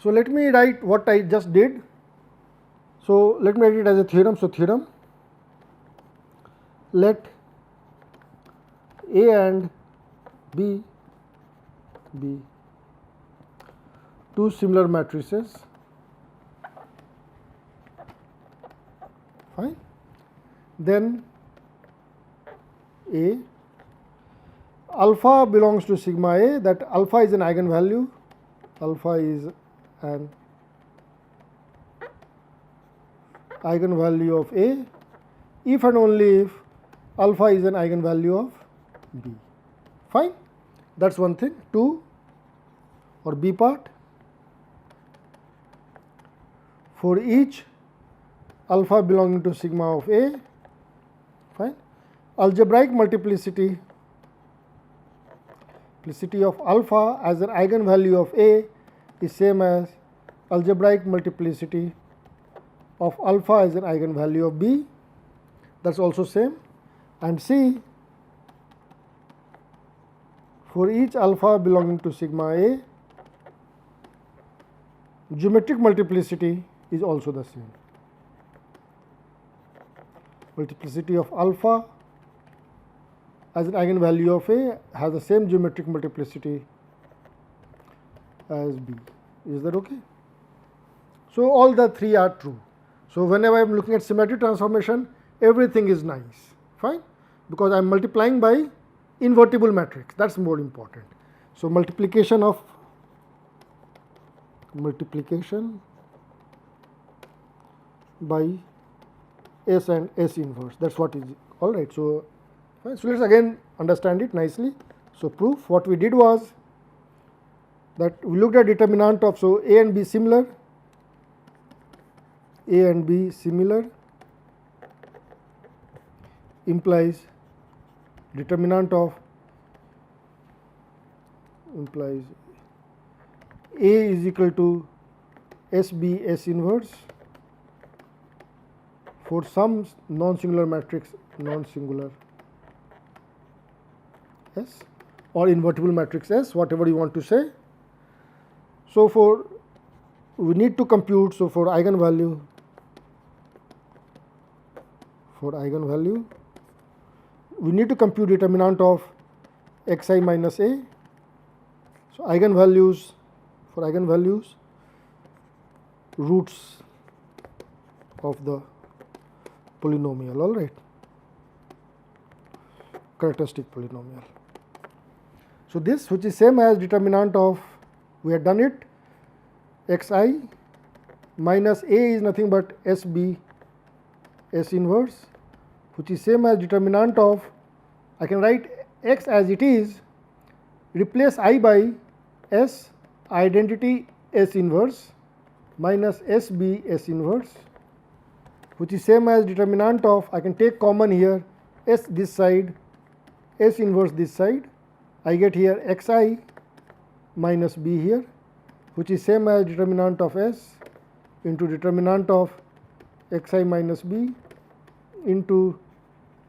So, let me write what I just did. So, let me write it as a theorem. So, theorem, let A and B be two similar matrices, fine. Then A, alpha belongs to sigma A, that alpha is an eigenvalue, alpha is an eigenvalue of A if and only if alpha is an eigenvalue of B, fine. That is one thing. 2 or B part, for each alpha belonging to sigma of A, fine. Algebraic multiplicity of alpha as an eigenvalue of A is same as algebraic multiplicity of alpha as an eigenvalue of B, that is also same. And C, for each alpha belonging to sigma A, geometric multiplicity is also the same. Multiplicity of alpha as an eigenvalue of A has the same geometric multiplicity as B. Is that okay? So, all the three are true. So, whenever I am looking at symmetric transformation, everything is nice, fine, because I am multiplying by invertible matrix, that is more important. So, multiplication by S and S inverse, that is what is all right. So, fine. So, let us again understand it nicely. So, proof, what we did was that we looked at determinant of, so A and B similar, A and B similar implies determinant of implies A is equal to SB S inverse for some non-singular matrix non-singular S or invertible matrix S, whatever you want to say. So, for we need to compute, so for eigenvalue we need to compute determinant of xi minus a. So, eigenvalues, for eigenvalues, roots of the polynomial, all right, characteristic polynomial. So, this which is same as determinant of, we had done it, xi minus a is nothing but SB S inverse, which is same as determinant of, I can write x as it is, replace I by S identity S inverse minus SB S inverse, which is same as determinant of, I can take common here S this side, S inverse this side, I get here xi minus b here, which is same as determinant of S into determinant of xi minus b into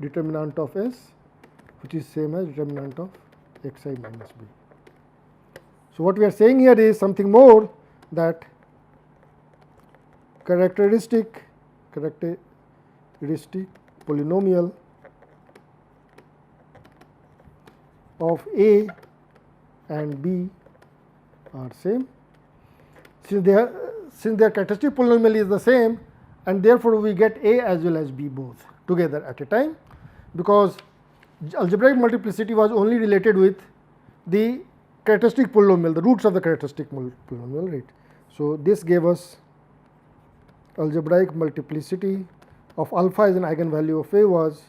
determinant of S, which is same as determinant of xi minus b. So, what we are saying here is something more, that characteristic polynomial of A and B are same. Since their characteristic polynomial is the same, and therefore, we get A as well as B both together at a time, because algebraic multiplicity was only related with the characteristic polynomial, the roots of the characteristic polynomial, right. So, this gave us algebraic multiplicity of alpha as an eigenvalue of A was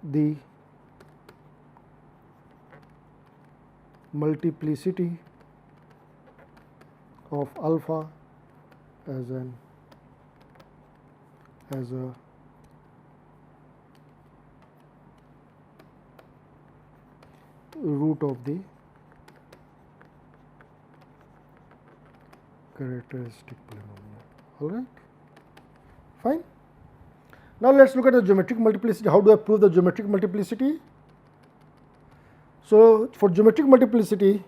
the multiplicity of alpha as a root of the characteristic polynomial. all right, fine. Now let us look at the geometric multiplicity. How do I prove the geometric multiplicity? So for geometric multiplicity,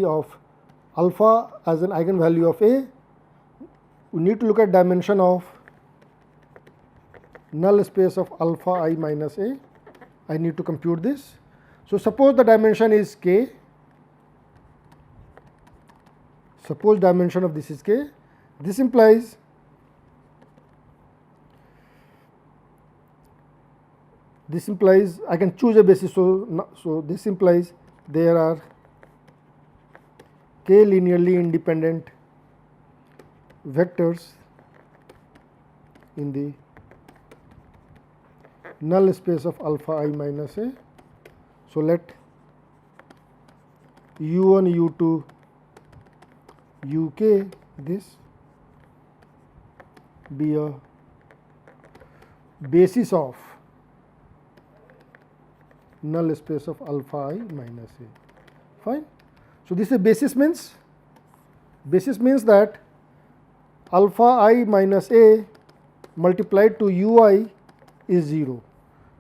of alpha as an eigenvalue of A, we need to look at dimension of null space of alpha I minus A. I need to compute this. So suppose the dimension is K. Suppose dimension of this is K. This implies I can choose a basis. So this implies there are K linearly independent vectors in the null space of alpha I minus A. So let U1, U2, UK this be a basis of null space of alpha I minus A, fine. So this is basis means that alpha I minus A multiplied to UI is 0,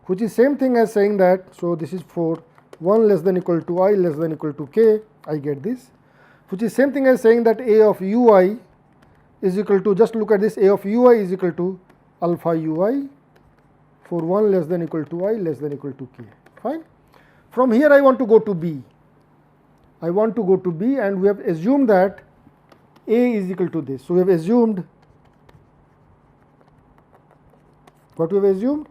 which is same thing as saying that, so this is for 1 less than equal to I less than equal to K, I get this, which is same thing as saying that A of UI is equal to, just look at this, A of UI is equal to alpha UI for 1 less than equal to I less than equal to K, fine. From here I want to go to B. And we have assumed that A is equal to this. So we have assumed, what we have assumed?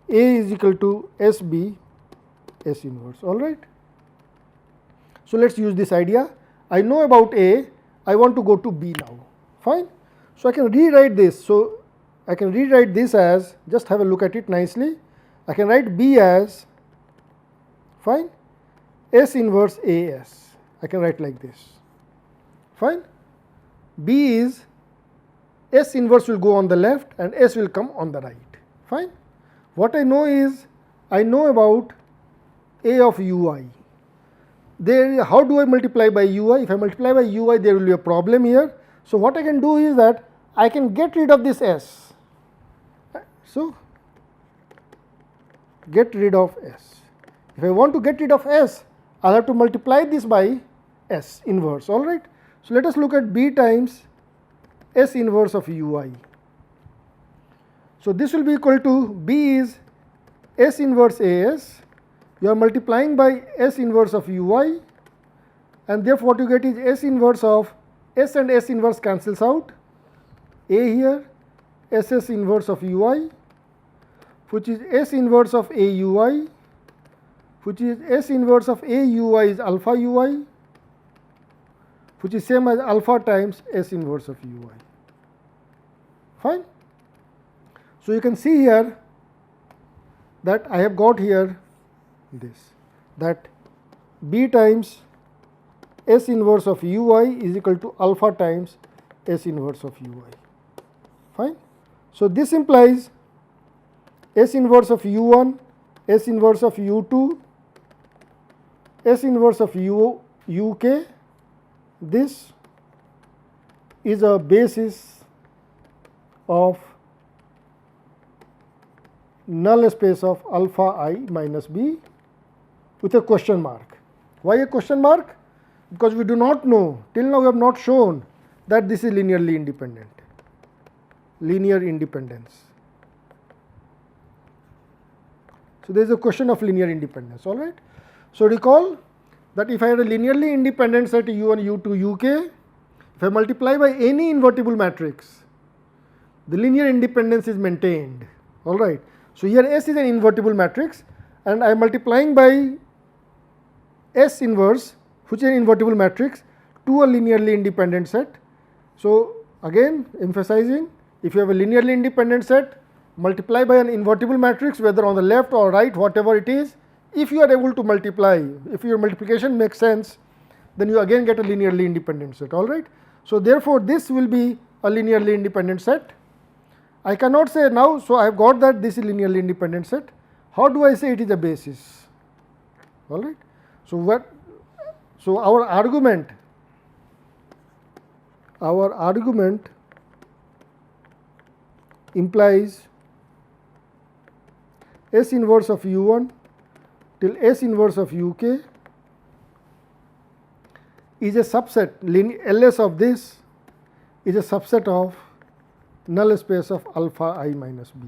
A is equal to SB S inverse, all right. So let us use this idea. I know about A, I want to go to B now, fine. So I can rewrite this. So I can rewrite this as, just have a look at it nicely. I can write B as, fine, S inverse AS. I can write like this, fine. B is, S inverse will go on the left and S will come on the right, fine. What I know is, I know about A of UI. There, how do I multiply by UI? If I multiply by UI, there will be a problem here. So what I can do is that I can get rid of this S. So get rid of S. If I want to get rid of S, I'll have to multiply this by S inverse, all right. So let us look at B times S inverse of UI. So this will be equal to, B is S inverse AS, you are multiplying by S inverse of UI, and therefore what you get is S inverse of, S and S inverse cancels out, A here, SS inverse of UI, which is S inverse of AUI, which is S inverse of AUI is alpha UI, which is same as alpha times S inverse of UI, fine. So you can see here that I have got here this, that B times S inverse of UI is equal to alpha times S inverse of UI, fine. So this implies S inverse of U1, S inverse of U2, S inverse of UK, this is a basis of null space of alpha I minus B with a question mark. Why a question mark? Because we do not know, till now we have not shown that this is linearly independent, linear independence. So there is a question of linear independence, all right. So recall that if I had a linearly independent set U1, U2, UK, if I multiply by any invertible matrix, the linear independence is maintained, all right. So here S is an invertible matrix and I am multiplying by S inverse, which is an invertible matrix, to a linearly independent set. So again emphasizing, if you have a linearly independent set, multiply by an invertible matrix, whether on the left or right, whatever it is. If you are able to multiply, if your multiplication makes sense, then you again get a linearly independent set, all right. So therefore this will be a linearly independent set. I cannot say now, so I have got that this is linearly independent set. How do I say it is a basis, all right. So So, our argument implies S inverse of U1 till S inverse of UK is a subset, LS of this is a subset of null space of alpha I minus b.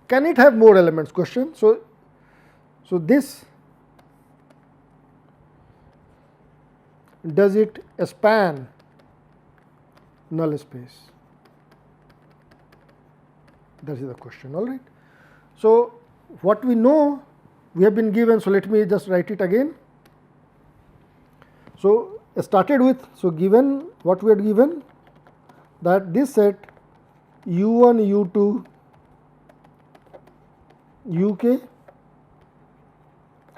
Can it have more elements? Question. So this, does it span null space? That is the question. All right. So what we know, we have been given. So let me just write it again. So started with, so given what we had given, that this set U1 U2 UK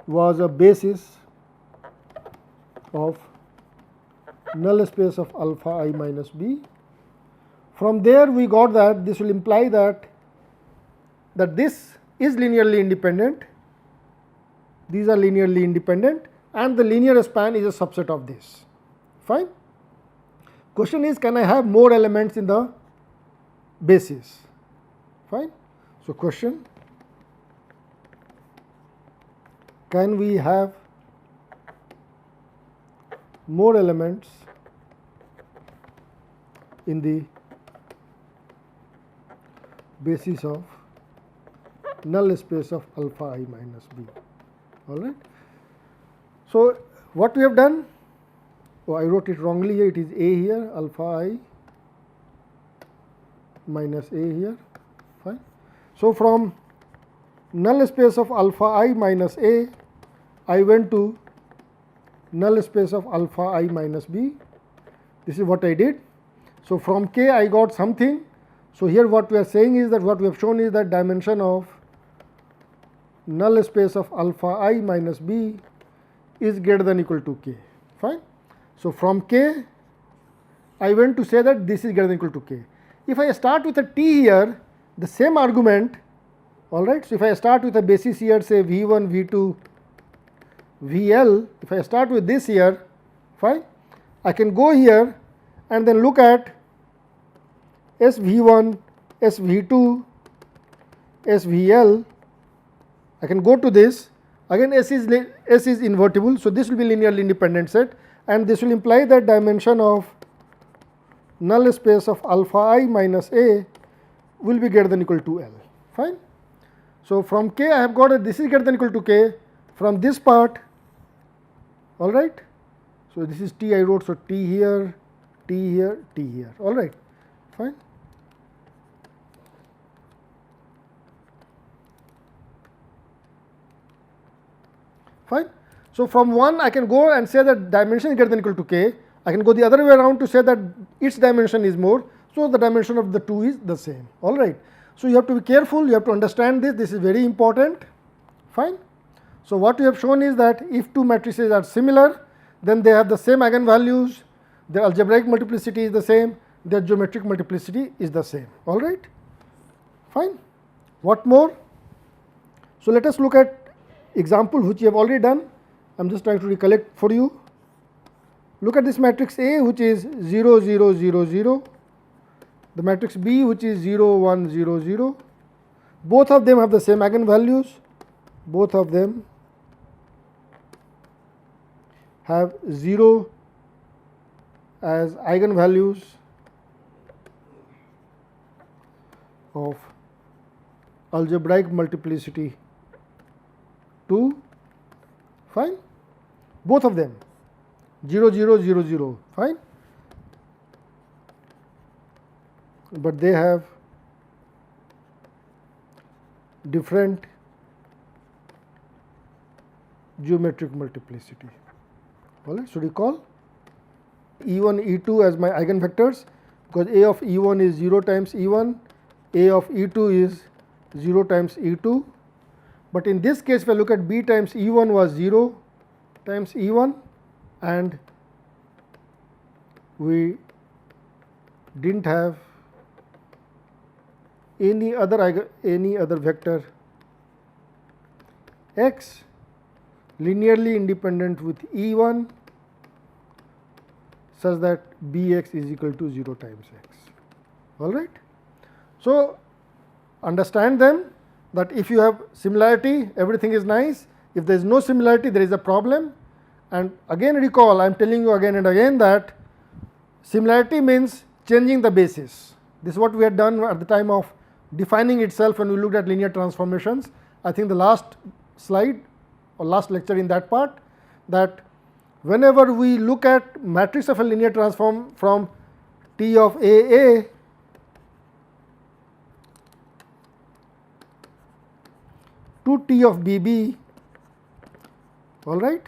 was a basis of null space of alpha I minus b. From there we got that this will imply that this is linearly independent, these are linearly independent, and the linear span is a subset of this. Fine. Question is, can I have more elements in the basis? Fine. So question, can we have more elements in the basis of null space of alpha I minus b? All right. So what we have done, I wrote it wrongly here, it is A here, alpha I minus A here. Fine. So from null space of alpha I minus A, I went to null space of alpha I minus b. This is what I did. So from K I got something. So here what we are saying is that, what we have shown is that dimension of null space of alpha I minus b is greater than or equal to K. Fine. So from K I went to say that this is greater than or equal to K. If I start with a T here, the same argument, all right. So if I start with a basis here, say V1, V2, VL, if I start with this here, fine, I can go here and then look at SV1, SV2, SVL. I can go to this. Again, S is invertible, so this will be linearly independent set, and this will imply that dimension of null space of alpha I minus A will be greater than or equal to L. Fine. So from K I have got that this is greater than or equal to K. From this part, all right. So this is T I wrote, so T here, T here, T here. All right. Fine. Fine. So from 1 I can go and say that dimension is greater than or equal to K. I can go the other way around to say that its dimension is more. So the dimension of the two is the same. All right. So you have to be careful. You have to understand this. This is very important. Fine. So what we have shown is that if two matrices are similar, then they have the same eigenvalues. Their algebraic multiplicity is the same. Their geometric multiplicity is the same. All right. Fine. What more? So let us look at example which you have already done. I am just trying to recollect for you. Look at this matrix A, which is 0, 0, 0, 0. The matrix B, which is 0, 1, 0, 0. Both of them have the same eigenvalues. Both of them have 0 as eigenvalues of algebraic multiplicity 2. Fine. Both of them 0, 0, 0, 0. Fine. But they have different geometric multiplicity. All right. So recall E1, E2 as my eigenvectors, because A of E1 is 0 times E1, A of E2 is 0 times E2. But in this case, if I look at B times E1 was 0 times E1, and we didn't have any other vector x linearly independent with E1 such that Bx is equal to 0 times x. All right. So, understand them, that if you have similarity, everything is nice. If there is no similarity, there is a problem. And again recall, I am telling you again and again that similarity means changing the basis. This is what we had done at the time of defining itself when we looked at linear transformations. I think the last slide or last lecture in that part, that whenever we look at matrix of a linear transform from T of AA to T of BB, all right,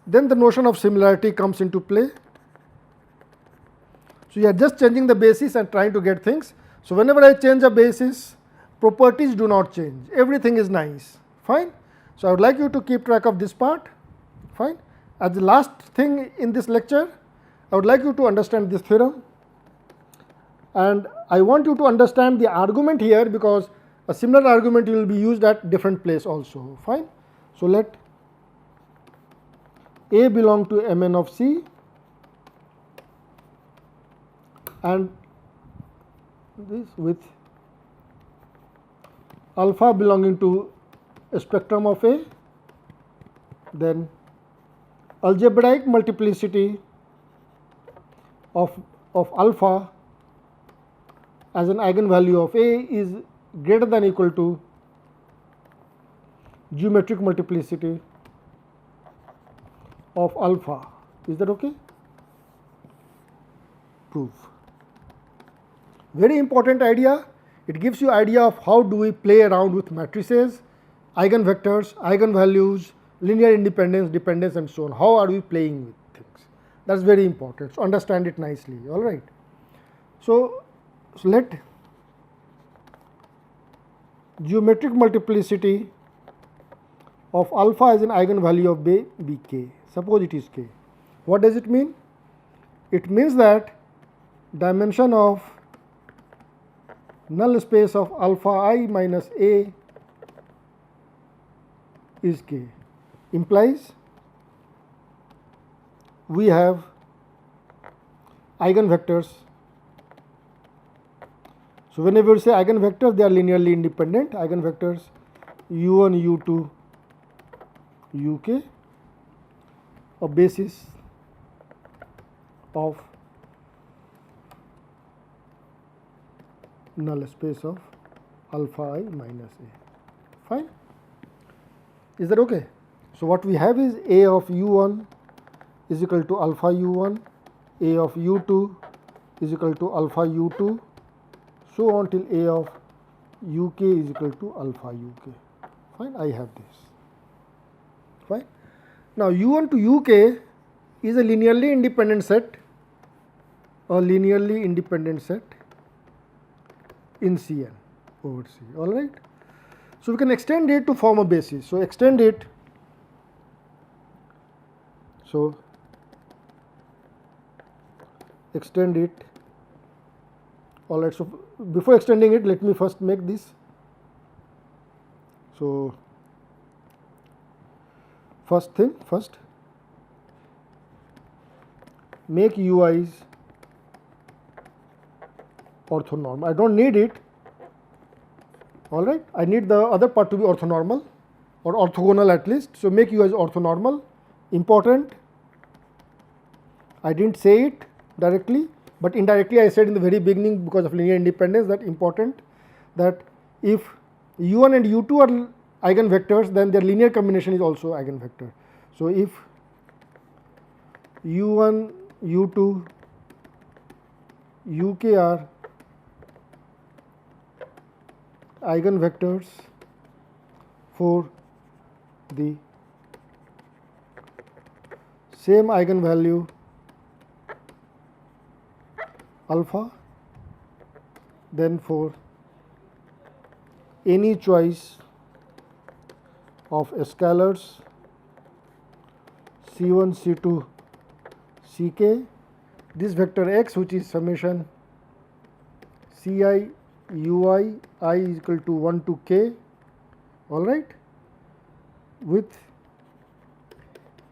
then the notion of similarity comes into play. So, you are just changing the basis and trying to get things. So, whenever I change a basis, properties do not change, everything is nice, fine. So, I would like you to keep track of this part, fine. As the last thing in this lecture, I would like you to understand this theorem, and I want you to understand the argument here, because a similar argument will be used at different place also, fine. So, let A belong to Mn of C and this with alpha belonging to a spectrum of A, then algebraic multiplicity of alpha as an eigenvalue of A is greater than or equal to geometric multiplicity of alpha. Is that okay? Proof. Very important idea. It gives you idea of how do we play around with matrices, eigenvectors, eigenvalues, linear independence, dependence, and so on. How are we playing with things? That is very important. So, understand it nicely. All right. So let geometric multiplicity of alpha as an eigenvalue of B be k. Suppose it is k. What does it mean? It means that dimension of null space of alpha I minus A is k, implies we have eigenvectors. So, whenever we say eigenvectors, they are linearly independent eigenvectors u1, u2, uk, a basis of null space of alpha I minus A, fine. Is that okay? So, what we have is A of u1 is equal to alpha u1, A of u2 is equal to alpha u2, so on till A of uk is equal to alpha uk, fine. I have this, fine. Now, u1 to uk is a linearly independent set, in Cn over C, all right. So, we can extend it to form a basis. So, extend it. So, extend it, all right. So, before extending it, let me first make this. So, first make UIs orthonormal. I don't need it, all right. I need the other part to be orthonormal or orthogonal at least. So, make UIs orthonormal, important. I didn't say it directly, but indirectly I said in the very beginning because of linear independence that important, that if u1 and u2 are eigenvectors, then their linear combination is also eigenvector. So, if u1, u2, uk are eigenvectors for the same eigenvalue alpha, then for any choice of scalars C1, C2, Ck, this vector x, which is summation Ci ui I is equal to 1 to k, all right, with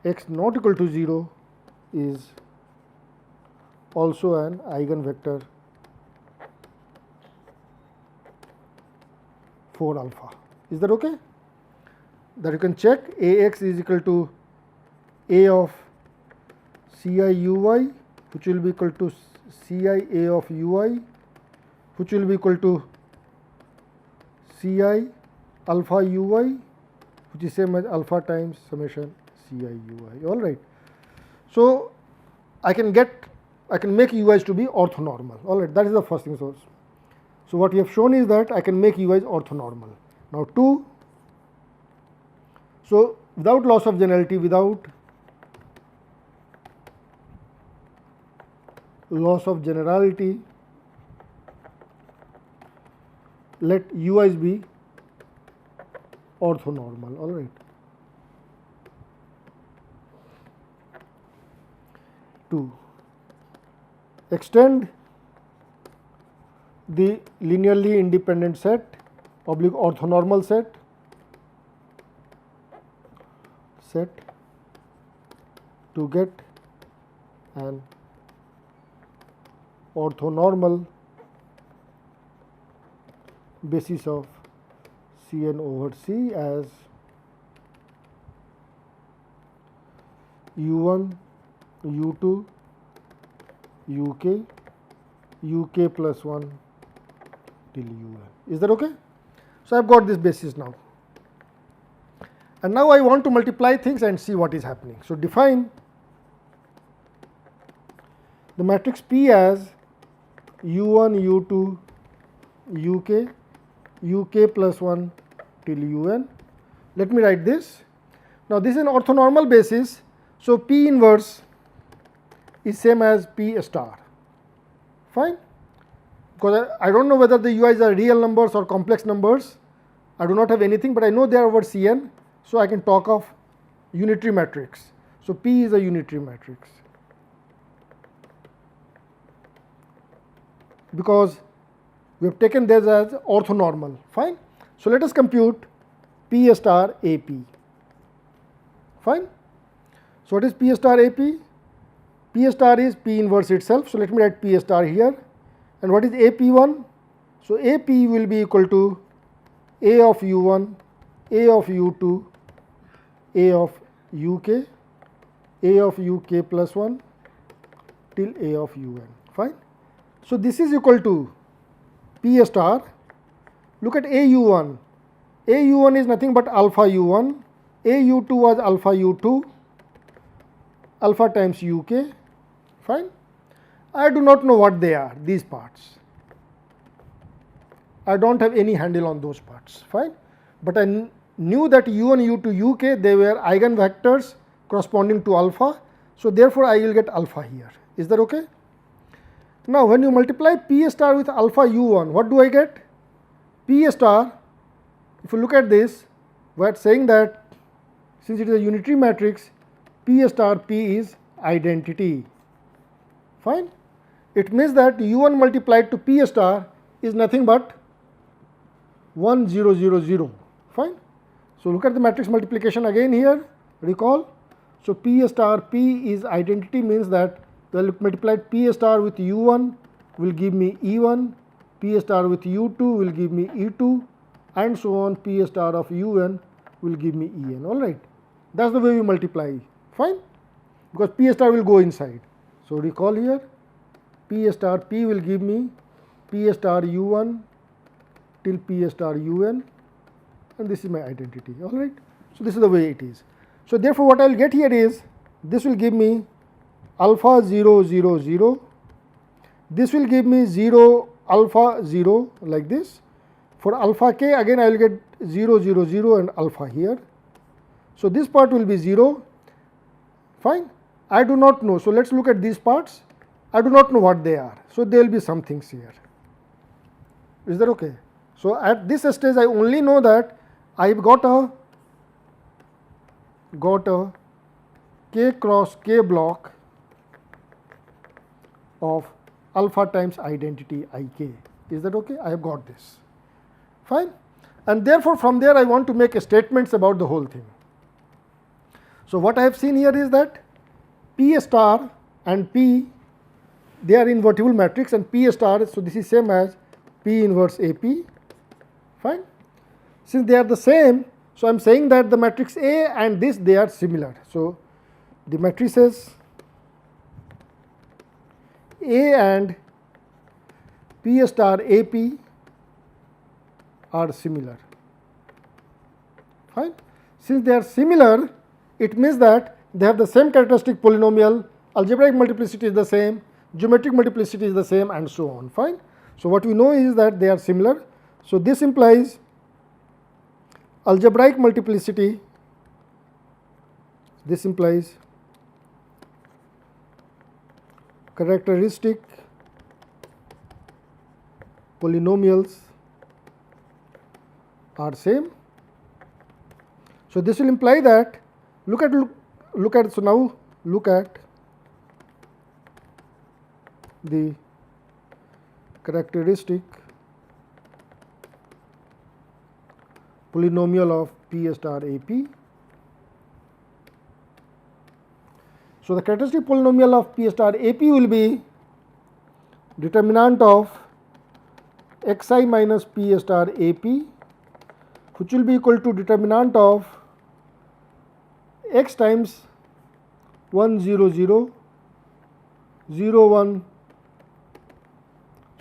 x not equal to 0 is also an eigenvector for alpha. Is that okay? That you can check Ax is equal to A of Ci Uy, which will be equal to Ci A of Ui, which will be equal to Ci alpha Uy, which is same as alpha times summation Ci Ui. All right. So I can make Ui's to be orthonormal. All right. That is the first thing. So what we have shown is that I can make Ui's orthonormal. Now 2. So without loss of generality, let Ui's be orthonormal. All right. 2. Extend the linearly independent set oblique orthonormal set to get an orthonormal basis of Cn over C as U1, U2, UK plus 1 till UN. Is that okay? So I have got this basis now. And now I want to multiply things and see what is happening. So define the matrix P as U1, U2, UK plus 1 till UN. Let me write this. Now this is an orthonormal basis. So P inverse is same as P star. Fine. Because I don't know whether the Ui's are real numbers or complex numbers. I do not have anything, but I know they are over Cn. So I can talk of unitary matrix. So P is a unitary matrix. Because we have taken this as orthonormal. Fine. So let us compute P star AP. Fine. So what is P star AP? P star is P inverse itself. So let me write P star here. And what is AP1? So AP will be equal to A of U1, A of U2, A of UK, A of UK plus 1 till A of UN. Fine. So this is equal to P star. Look at AU1. AU1 is nothing but alpha U1. AU2 was alpha U2, alpha times UK. Fine. I do not know what they are, these parts. I don't have any handle on those parts. Fine. But I knew that U1, U2, UK, they were eigenvectors corresponding to alpha. So therefore I will get alpha here. Is that okay? Now when you multiply P star with alpha U1, what do I get? P star, if you look at this, we are saying that since it is a unitary matrix, P star P is identity. Fine. It means that U1 multiplied to P star is nothing but 1 0 0 0. Fine. So look at the matrix multiplication again here. Recall. So P star P is identity, means that well multiplied P star with U1 will give me E1, P star with U2 will give me E2, and so on. P star of UN will give me En. All right. That's the way we multiply. Fine. Because P star will go inside. So recall here, P star P will give me P star U1 till P star UN, and this is my identity. All right. So this is the way it is. So therefore what I will get here is, this will give me alpha 0 0 0, this will give me 0 alpha 0 like this. For alpha k again I will get 0 0 0 and alpha here. So this part will be 0. Fine. I do not know. So let us look at these parts. I do not know what they are. So there will be some things here. Is that okay? So at this stage I only know that I have got a k cross k block of alpha times identity ik. Is that okay? I have got this. Fine. And therefore from there I want to make statements about the whole thing. So what I have seen here is that P star and P they are invertible matrix and P star, so this is same as P inverse AP, fine. Since they are the same, so I am saying that the matrix A and this, they are similar. So, the matrices A and P star AP are similar, fine. Since they are similar, it means that they have the same characteristic polynomial, algebraic multiplicity is the same, geometric multiplicity is the same, and so on, fine. So, what we know is that they are similar. So, this implies algebraic multiplicity, this implies characteristic polynomials are same. So, this will imply that look at so now look at the characteristic polynomial of P star AP. So, the characteristic polynomial of P star AP will be determinant of xi minus P star AP, which will be equal to determinant of x times 1 0 0 0 1.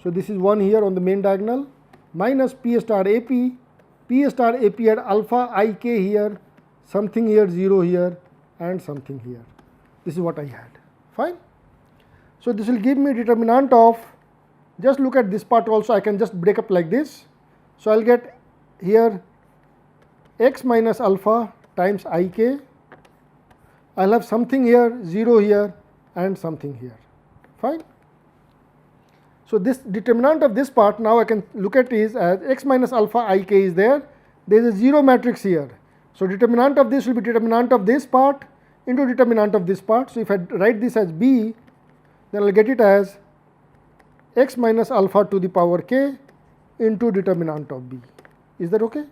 So, this is 1 here on the main diagonal minus P star AP. P star AP had alpha I k here, something here 0 here, and something here. This is what I had, fine. So, this will give me determinant of, just look at this part also, I can just break up like this. So, I will get here x minus alpha times I k, I will have something here 0 here and something here, fine. So, this determinant of this part now I can look at is as x minus alpha I k is there is a 0 matrix here. So, determinant of this will be determinant of this part into determinant of this part. So, if I write this as b, then I will get it as x minus alpha to the power k into determinant of b. Is that okay?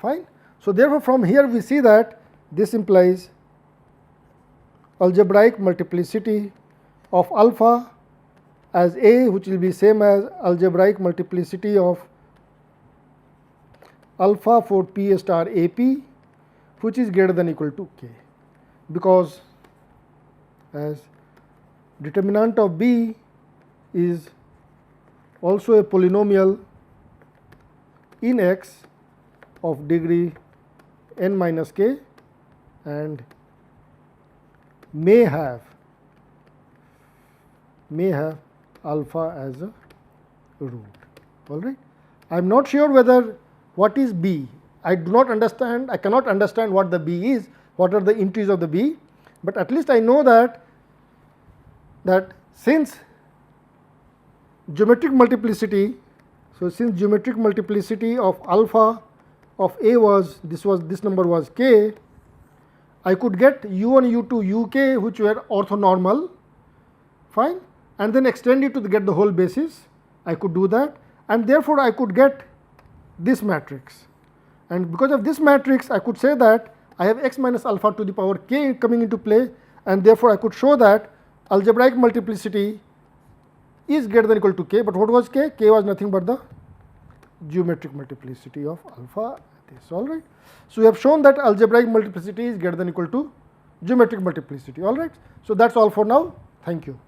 Fine. So, therefore, from here we see that this implies algebraic multiplicity of alpha as A, which will be same as algebraic multiplicity of alpha for P star AP, which is greater than equal to k, because as determinant of B is also a polynomial in X of degree n minus k and may have alpha as a root, all right. I am not sure whether what is B, I do not understand, I cannot understand what the B is, what are the entries of the B, but at least I know that since geometric multiplicity, so since geometric multiplicity of alpha of A this number was k, I could get u1, u2, uk which were orthonormal, fine, and then extend it to get the whole basis. I could do that, and therefore, I could get this matrix, and because of this matrix I could say that I have x minus alpha to the power k coming into play, and therefore, I could show that algebraic multiplicity is greater than equal to k, but what was k? K was nothing but the geometric multiplicity of alpha, this, all right. So, we have shown that algebraic multiplicity is greater than equal to geometric multiplicity, all right. So, that is all for now. Thank you.